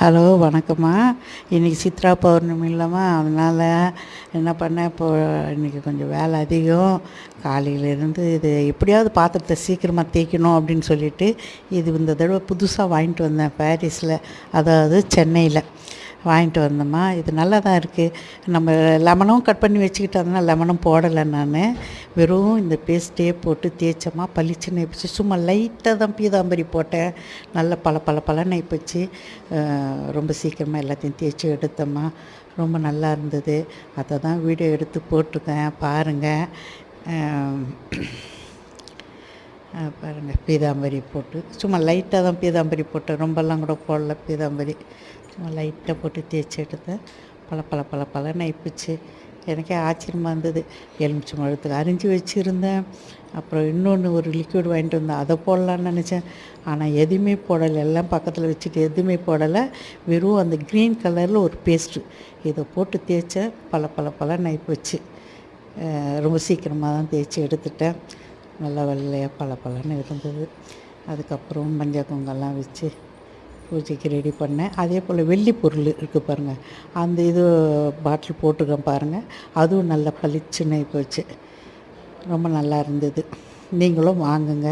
Hello வணக்கம்மா. இன்றைக்கி சித்ரா பௌர்ணமி இல்லைம்மா, அதனால் என்ன பண்ணேன், இப்போது இன்றைக்கி கொஞ்சம் வேலை அதிகம். காலையிலேருந்து இது எப்படியாவது பாத்திரத்தை சீக்கிரமாக தேய்க்கணும் அப்படின்னு சொல்லிவிட்டு இந்த தடவை புதுசாக வாங்கிட்டு வந்தேன் பாரிஸில், அதாவது சென்னையில் வாங்கிட்டு வந்தோம்மா. இது நல்லா தான் இருக்குது. நம்ம லெமனும் கட் பண்ணி வச்சுக்கிட்டோம்னா லெமனும் போடலை, நான் வெறும் இந்த பேஸ்ட்டே போட்டு தேய்ச்சோம்மா, பளிச்சுன்னு போச்சு. சும்மா லைட்டாக தான் பீதாம்பரி போட்டேன், நல்ல பல போச்சு. ரொம்ப சீக்கிரமாக எல்லாத்தையும் தேய்ச்சி எடுத்தோம்மா. ரொம்ப நல்லா இருந்தது. அதை தான் வீடியோ எடுத்து போட்டிருக்கேன், பாருங்கள். பாருங்கள், பீதாம்பரி போட்டு சும்மா லைட்டாக தான் பீதாம்பரி போட்டேன், ரொம்பலாம் கூட போடல. பீதாம்பரி சும்மா லைட்டாக போட்டு தேய்ச்சி எடுத்தேன். பலன்னு ஆயிப்போச்சு. எனக்கே ஆச்சரியமாக இருந்தது. எலுமிச்சை பழத்துக்கு அரிஞ்சு வச்சுருந்தேன். அப்புறம் இன்னொன்று ஒரு லிக்விட் வாங்கிட்டு வந்தேன், அதை போடலான்னு நினச்சேன். ஆனால் எதுவுமே போடலை, எல்லாம் பக்கத்தில் வச்சுட்டு எதுவுமே போடலை. வெறும் அந்த க்ரீன் கலரில் ஒரு பேஸ்ட்டு, இதை போட்டு தேய்ச்சேன். பலன்னு ஆயிப்போச்சு. ரொம்ப சீக்கிரமாக தான் தேய்ச்சி எடுத்துட்டேன். நல்லா வெள்ளையாக பலன்னு இருந்தது. அதுக்கப்புறம் மஞ்சள் குங்கெல்லாம் வச்சு பூஜைக்கு ரெடி பண்ணேன். அதே போல் வெள்ளி பொருள் இருக்குது பாருங்கள், அந்த இது பாட்டில் போட்டுக்கேன் பாருங்கள், அதுவும் நல்லா பளிச்சுன்னு போச்சு. ரொம்ப நல்லா இருந்தது. நீங்களும் வாங்குங்க.